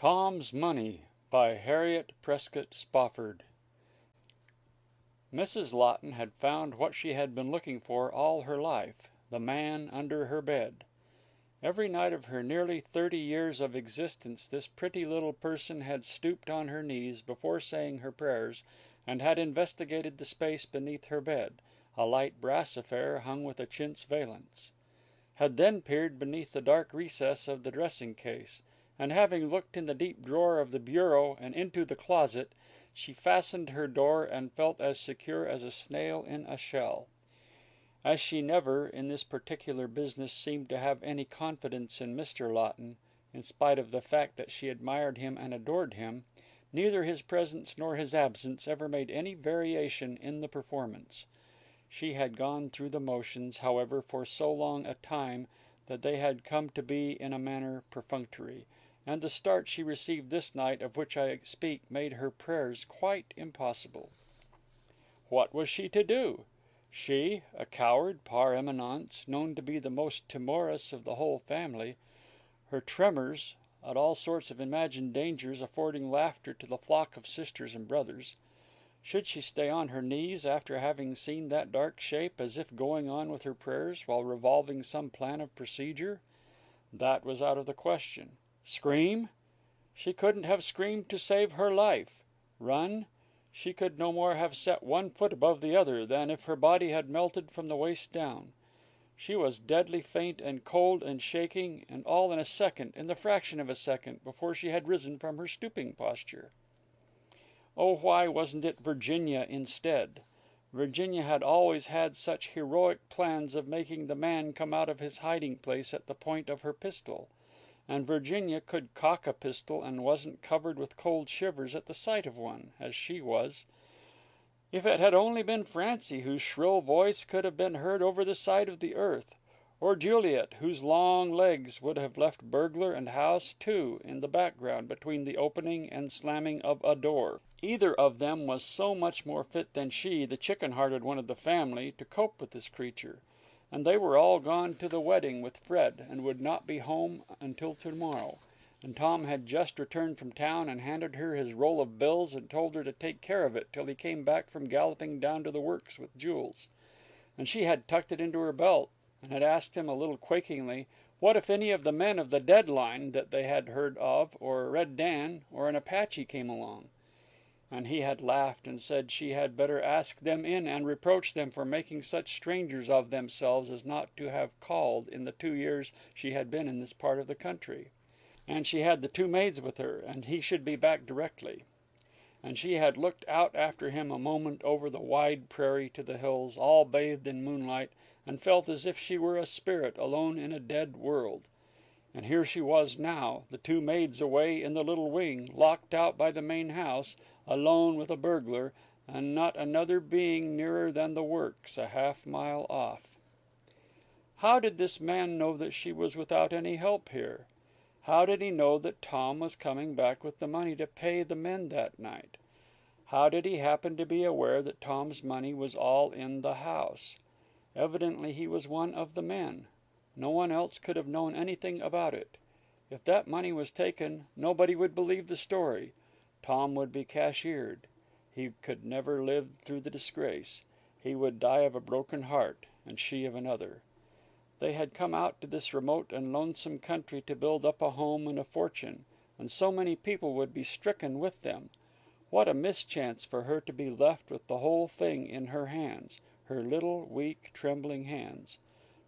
Tom's Money by Harriet Prescott Spofford. Mrs. Lawton had found what she had been looking for all her life, the man under her bed. Every night of her nearly 30 years of existence this pretty little person had stooped on her knees before saying her prayers, and had investigated the space beneath her bed, a light brass affair hung with a chintz valance; had then peered beneath the dark recess of the dressing-case, and having looked in the deep drawer of the bureau and into the closet, she fastened her door and felt as secure as a snail in a shell. As she never, in this particular business, seemed to have any confidence in Mr. Lawton, in spite of the fact that she admired him and adored him, neither his presence nor his absence ever made any variation in the performance. She had gone through the motions, however, for so long a time that they had come to be in a manner perfunctory, and the start she received this night of which I speak made her prayers quite impossible. What was she to do? She, a coward par eminence, known to be the most timorous of the whole family, her tremors at all sorts of imagined dangers affording laughter to the flock of sisters and brothers. Should she stay on her knees after having seen that dark shape, as if going on with her prayers while revolving some plan of procedure? That was out of the question. Scream? She couldn't have screamed to save her life. Run? She could no more have set one foot above the other than if her body had melted from the waist down. She was deadly faint and cold and shaking, and all in a second, in the fraction of a second, before she had risen from her stooping posture. Oh, why wasn't it Virginia instead? Virginia had always had such heroic plans of making the man come out of his hiding-place at the point of her pistol. And Virginia could cock a pistol and wasn't covered with cold shivers at the sight of one, as she was. If it had only been Francie, whose shrill voice could have been heard over the side of the earth, or Juliet, whose long legs would have left burglar and house, too, in the background between the opening and slamming of a door. Either of them was so much more fit than she, the chicken-hearted one of the family, to cope with this creature. And they were all gone to the wedding with Fred, and would not be home until tomorrow. And Tom had just returned from town and handed her his roll of bills and told her to take care of it till he came back from galloping down to the works with Jules. And she had tucked it into her belt, and had asked him a little quakingly, what if any of the men of the Dead Line that they had heard of, or Red Dan, or an Apache came along? And he had laughed and said she had better ask them in and reproach them for making such strangers of themselves as not to have called in the 2 years she had been in this part of the country. And she had the 2 maids with her, and he should be back directly. And she had looked out after him a moment over the wide prairie to the hills, all bathed in moonlight, and felt as if she were a spirit alone in a dead world. And here she was now, the 2 maids away in the little wing, locked out by the main house, alone with a burglar, and not another being nearer than the works, a half-mile off. How did this man know that she was without any help here? How did he know that Tom was coming back with the money to pay the men that night? How did he happen to be aware that Tom's money was all in the house? Evidently he was one of the men. No one else could have known anything about it. If that money was taken, nobody would believe the story. Tom would be cashiered. He could never live through the disgrace. He would die of a broken heart, and she of another. They had come out to this remote and lonesome country to build up a home and a fortune, and so many people would be stricken with them. What a mischance for her to be left with the whole thing in her hands, her little, weak, trembling hands.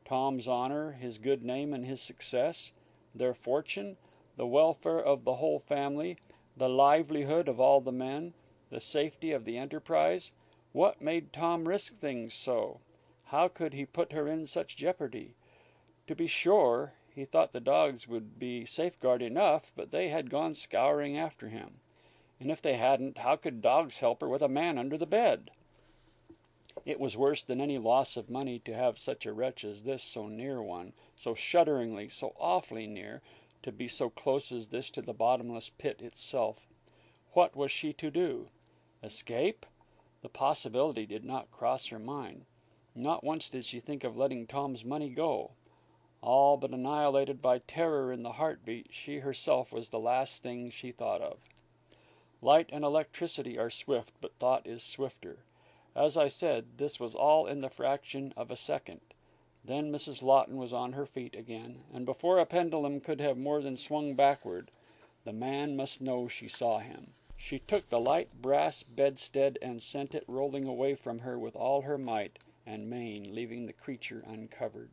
Tom's honor, his good name and his success, their fortune, the welfare of the whole family, the livelihood of all the men, the safety of the enterprise. What made Tom risk things so? How could he put her in such jeopardy? To be sure, he thought the dogs would be safeguard enough, but they had gone scouring after him. And if they hadn't, how could dogs help her with a man under the bed? It was worse than any loss of money to have such a wretch as this so near one, so shudderingly, so awfully near, to be so close as this to the bottomless pit itself. What was she to do? Escape? The possibility did not cross her mind. Not once did she think of letting Tom's money go. All but annihilated by terror in the heartbeat, she herself was the last thing she thought of. Light and electricity are swift, but thought is swifter. As I said, this was all in the fraction of a second. Then Mrs. Lawton was on her feet again, and before a pendulum could have more than swung backward, the man must know she saw him. She took the light brass bedstead and sent it rolling away from her with all her might and main, leaving the creature uncovered.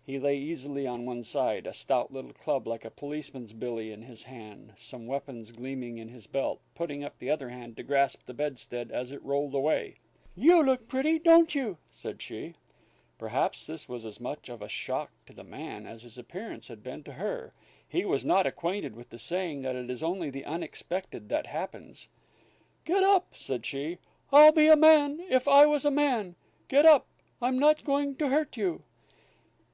He lay easily on one side, a stout little club like a policeman's billy in his hand, some weapons gleaming in his belt, putting up the other hand to grasp the bedstead as it rolled away. "You look pretty, don't you?" said she. Perhaps this was as much of a shock to the man as his appearance had been to her. He was not acquainted with the saying that it is only the unexpected that happens. "Get up," said she. "I'll be a man if I was a man. Get up. I'm not going to hurt you."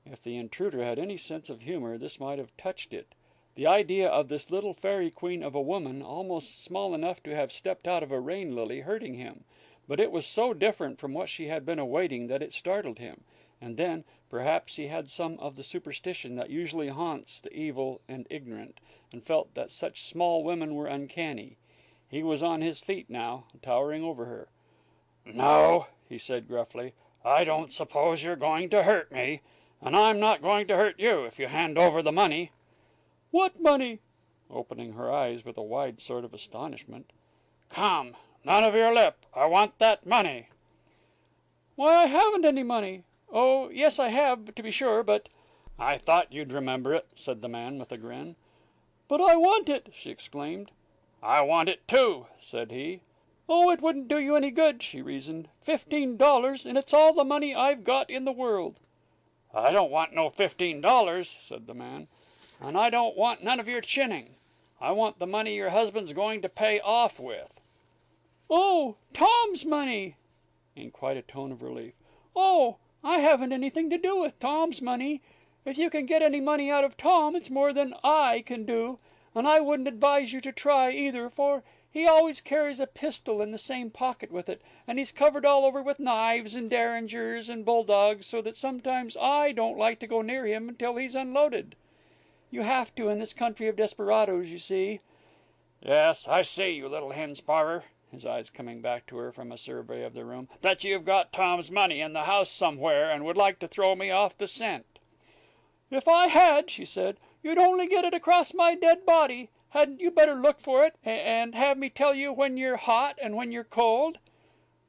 If the intruder had any sense of humor, this might have touched it. The idea of this little fairy queen of a woman, almost small enough to have stepped out of a rain lily, hurting him. But it was so different from what she had been awaiting that it startled him. And then, perhaps he had some of the superstition that usually haunts the evil and ignorant, and felt that such small women were uncanny. He was on his feet now, towering over her. "No," he said gruffly, "I don't suppose you're going to hurt me. And I'm not going to hurt you if you hand over the money." "What money?" opening her eyes with a wide sort of astonishment. "Come, none of your lip. I want that money." "Why, I haven't any money. Oh, yes, I have, to be sure, but—" "I thought you'd remember it," said the man with a grin. "But I want it!" she exclaimed. "I want it too," said he. "Oh, it wouldn't do you any good," she reasoned. $15, and it's all the money I've got in the world." "I don't want no $15, said the man. "And I don't want none of your chinning. I want the money your husband's going to pay off with." "Oh, Tom's money!" in quite a tone of relief. "Oh, I haven't anything to do with Tom's money. If you can get any money out of Tom, it's more than I can do. And I wouldn't advise you to try, either, for he always carries a pistol in the same pocket with it, and he's covered all over with knives and derringers and bulldogs, so that sometimes I don't like to go near him until he's unloaded. You have to in this country of desperadoes, you see." "Yes, I see, you little hen-sparrer," his eyes coming back to her from a survey of the room, "that you've got Tom's money in the house somewhere, and would like to throw me off the scent." "If I had," she said, "you'd only get it across my dead body. Hadn't you better look for it, and have me tell you when you're hot and when you're cold?"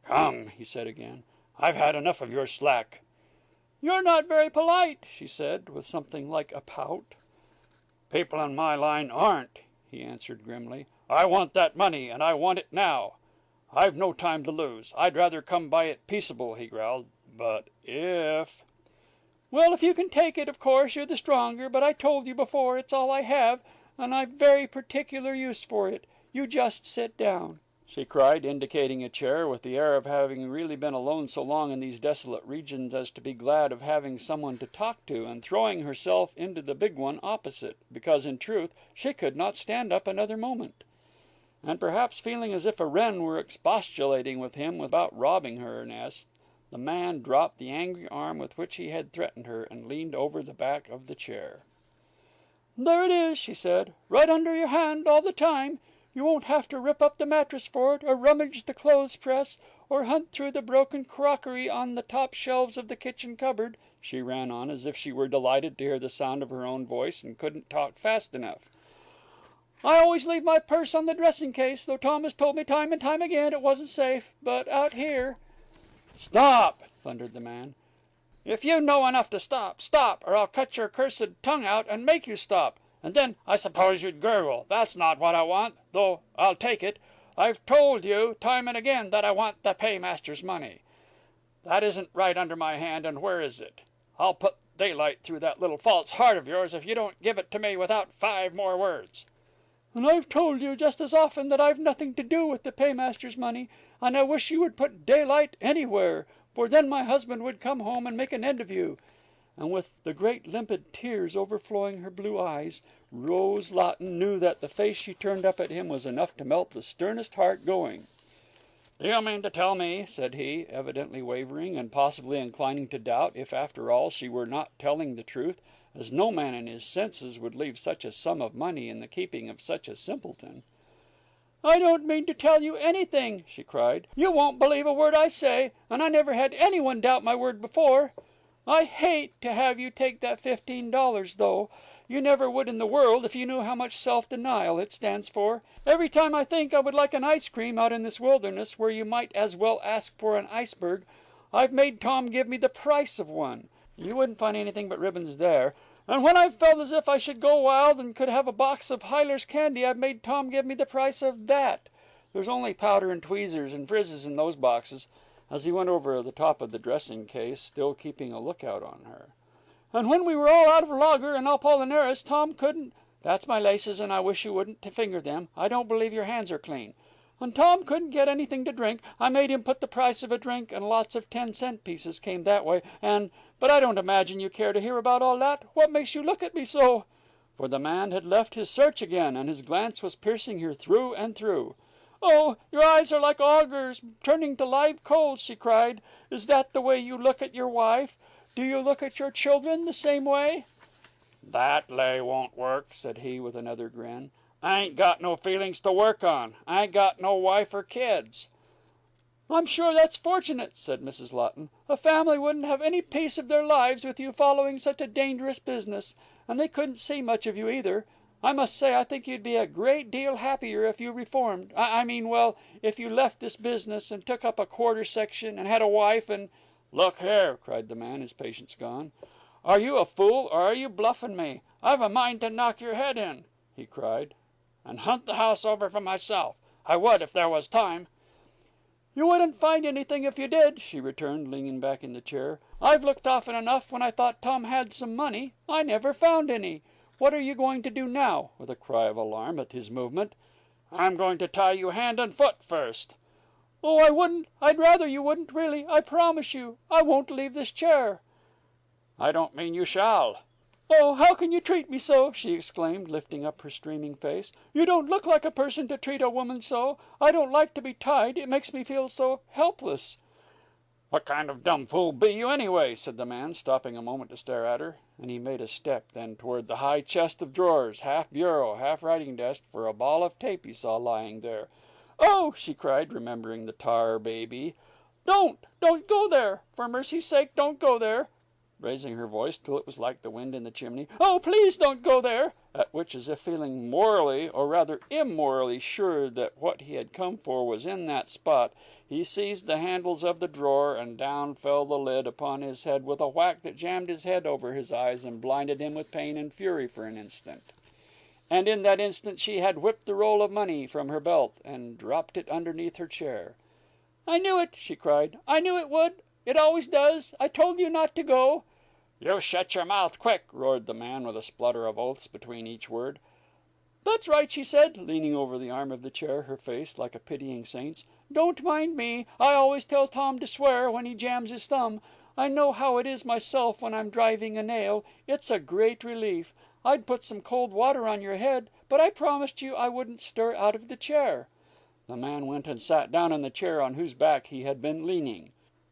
"Come," he said again, "I've had enough of your slack." "You're not very polite," she said, with something like a pout. "People in my line aren't," he answered grimly. "I want that money, and I want it now. I've no time to lose. I'd rather come by it peaceable," he growled. "But if—" "Well, if you can take it, of course you're the stronger, but I told you before it's all I have, and I've very particular use for it. You just sit down," she cried, indicating a chair, with the air of having really been alone so long in these desolate regions as to be glad of having someone to talk to, and throwing herself into the big one opposite, because, in truth, she could not stand up another moment. And perhaps feeling as if a wren were expostulating with him about robbing her nest, the man dropped the angry arm with which he had threatened her, and leaned over the back of the chair. "There it is," she said, "right under your hand all the time. You won't have to rip up the mattress for it, or rummage the clothes press, or hunt through the broken crockery on the top shelves of the kitchen cupboard," she ran on, as if she were delighted to hear the sound of her own voice and couldn't talk fast enough. "I always leave my purse on the dressing case, though Tom has told me time and time again it wasn't safe. But out here—" "Stop!" thundered the man. "If you know enough to stop, stop, or I'll cut your cursed tongue out and make you stop. And then I suppose you'd gurgle. That's not what I want, though I'll take it. I've told you time and again that I want the paymaster's money. That isn't right under my hand, and where is it? I'll put daylight through that little false heart of yours if you don't give it to me without 5 more words." "And I've told you just as often that I've nothing to do with the paymaster's money, and I wish you would put daylight anywhere, for then my husband would come home and make an end of you." And with the great limpid tears overflowing her blue eyes, Rose Lawton knew that the face she turned up at him was enough to melt the sternest heart going. "Do you mean to tell me," said he, evidently wavering, and possibly inclining to doubt if after all she were not telling the truth, as no man in his senses would leave such a sum of money in the keeping of such a simpleton. "I don't mean to tell you anything," she cried. "You won't believe a word I say, and I never had anyone doubt my word before. I hate to have you take that $15, though. You never would in the world if you knew how much self-denial it stands for. Every time I think I would like an ice cream out in this wilderness, where you might as well ask for an iceberg, I've made Tom give me the price of one. You wouldn't find anything but ribbons there. And when I've felt as if I should go wild and could have a box of Hyler's candy, I've made Tom give me the price of that. There's only powder and tweezers and frizzes in those boxes," as he went over the top of the dressing case, still keeping a lookout on her. "And when we were all out of lager and Apollinaris, Tom couldn't— That's my laces, and I wish you wouldn't to finger them. I don't believe your hands are clean. And Tom couldn't get anything to drink. I made him put the price of a drink, and lots of 10-cent pieces came that way, but I don't imagine you care to hear about all that. What makes you look at me so?" For the man had left his search again, and his glance was piercing her through and through. "Oh, your eyes are like augers turning to live coals," she cried. "Is that the way you look at your wife? Do you look at your children the same way?" "That lay won't work," said he, with another grin. "I ain't got no feelings to work on. I ain't got no wife or kids." "I'm sure that's fortunate," said Mrs. Lawton. "A family wouldn't have any peace of their lives with you following such a dangerous business. And they couldn't see much of you either. I must say I think you'd be a great deal happier if you reformed. Well, if you left this business and took up a quarter section and had a wife and—" "Look here," cried the man, his patience gone. "Are you a fool, or are you bluffing me? I've a mind to knock your head in," he cried, "and hunt the house over for myself. I would if there was time." "You wouldn't find anything if you did," she returned, leaning back in the chair. "I've looked often enough when I thought Tom had some money. I never found any. What are you going to do now?" with a cry of alarm at his movement. "I'm going to tie you hand and foot first." "Oh, I wouldn't. I'd rather you wouldn't, really. I promise you. I won't leave this chair." "I don't mean you shall." "Oh, how can you treat me so?" she exclaimed, lifting up her streaming face. "You don't look like a person to treat a woman so. I don't like to be tied. It makes me feel so helpless." "What kind of dumb fool be you, anyway?" said the man, stopping a moment to stare at her. And he made a step then toward the high chest of drawers, half bureau, half writing desk, for a ball of tape he saw lying there. "Oh!" she cried, remembering the tar baby. Don't go there! For mercy's sake, don't go there!" raising her voice till it was like the wind in the chimney. "Oh, please don't go there!" At which, as if feeling morally, or rather immorally, sure that what he had come for was in that spot, he seized the handles of the drawer, and down fell the lid upon his head with a whack that jammed his head over his eyes and blinded him with pain and fury for an instant. And in that instant she had whipped the roll of money from her belt and dropped it underneath her chair. "I knew it!" she cried. "I knew it would! It always does! I told you not to go!" "You shut your mouth, quick!" roared the man, with a splutter of oaths between each word. "That's right," she said, leaning over the arm of the chair, her face like a pitying saint's. "Don't mind me. I always tell Tom to swear when he jams his thumb. I know how it is myself when I'm driving a nail. It's a great relief. I'd put some cold water on your head, but I promised you I wouldn't stir out of the chair." The man went and sat down in the chair on whose back he had been leaning.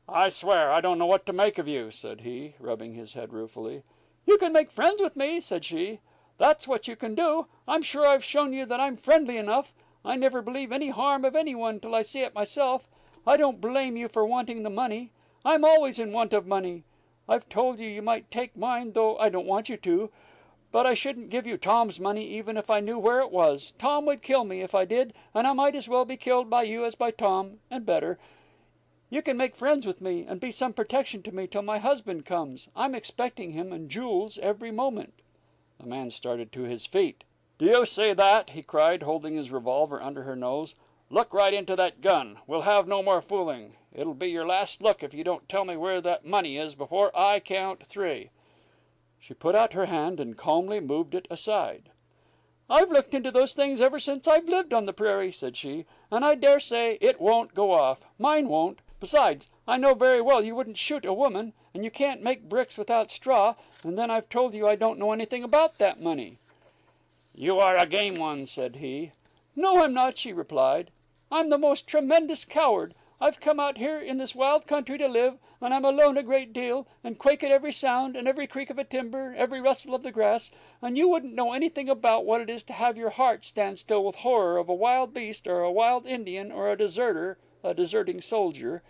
"I swear I don't know what to make of you," said he, rubbing his head ruefully. "You can make friends with me," said she. "That's what you can do. I'm sure I've shown you that I'm friendly enough. I never believe any harm of anyone till I see it myself. I don't blame you for wanting the money. I'm always in want of money. I've told you you might take mine, though I don't want you to. But I shouldn't give you Tom's money even if I knew where it was. Tom would kill me if I did, and I might as well be killed by you as by Tom, and better. You can make friends with me, and be some protection to me till my husband comes. I'm expecting him, and jewels every moment." The man started to his feet. "Do you see that?" he cried, holding his revolver under her nose. "Look right into that gun. We'll have no more fooling. It'll be your last look if you don't tell me where that money is before I count 3. She put out her hand and calmly moved it aside. "I've looked into those things ever since I've lived on the prairie," said she, "and I dare say it won't go off. Mine won't. Besides, I know very well you wouldn't shoot a woman, and you can't make bricks without straw, and then I've told you I don't know anything about that money." "You are a game one," said he. "No, I'm not," she replied. "I'm the most tremendous coward. I've come out here in this wild country to live, and I'm alone a great deal, and quake at every sound, and every creak of a timber, every rustle of the grass, and you wouldn't know anything about what it is to have your heart stand still with horror of a wild beast, or a wild Indian, or a deserter, a deserting soldier.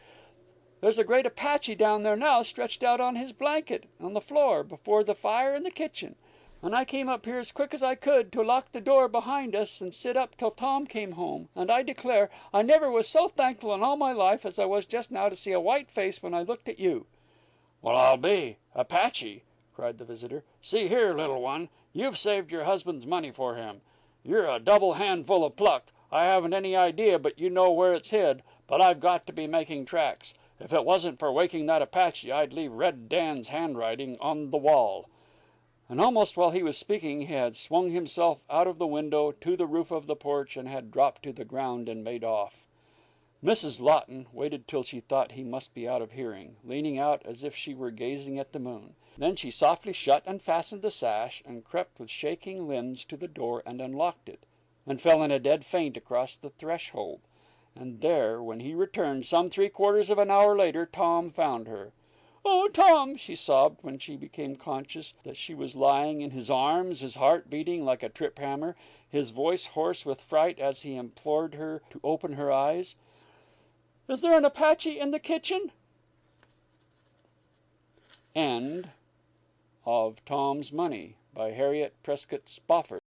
There's a great Apache down there now, stretched out on his blanket, on the floor, before the fire in the kitchen. And I came up here as quick as I could, to lock the door behind us and sit up till Tom came home, and I declare I never was so thankful in all my life as I was just now to see a white face when I looked at you." "Well, I'll be Apache!" cried the visitor. "See here, little one, you've saved your husband's money for him. You're a double handful of pluck. I haven't any idea but you know where it's hid, but I've got to be making tracks. If it wasn't for waking that Apache, I'd leave Red Dan's handwriting on the wall." And almost while he was speaking he had swung himself out of the window to the roof of the porch, and had dropped to the ground and made off. Mrs. Lawton waited till she thought he must be out of hearing, leaning out as if she were gazing at the moon. Then she softly shut and fastened the sash, and crept with shaking limbs to the door and unlocked it, and fell in a dead faint across the threshold. And there, when he returned some 3/4 of an hour later, Tom found her. "Oh, Tom!" she sobbed when she became conscious that she was lying in his arms, his heart beating like a trip hammer, his voice hoarse with fright as he implored her to open her eyes. "Is there an Apache in the kitchen?" End of Tom's Money by Harriet Prescott Spofford.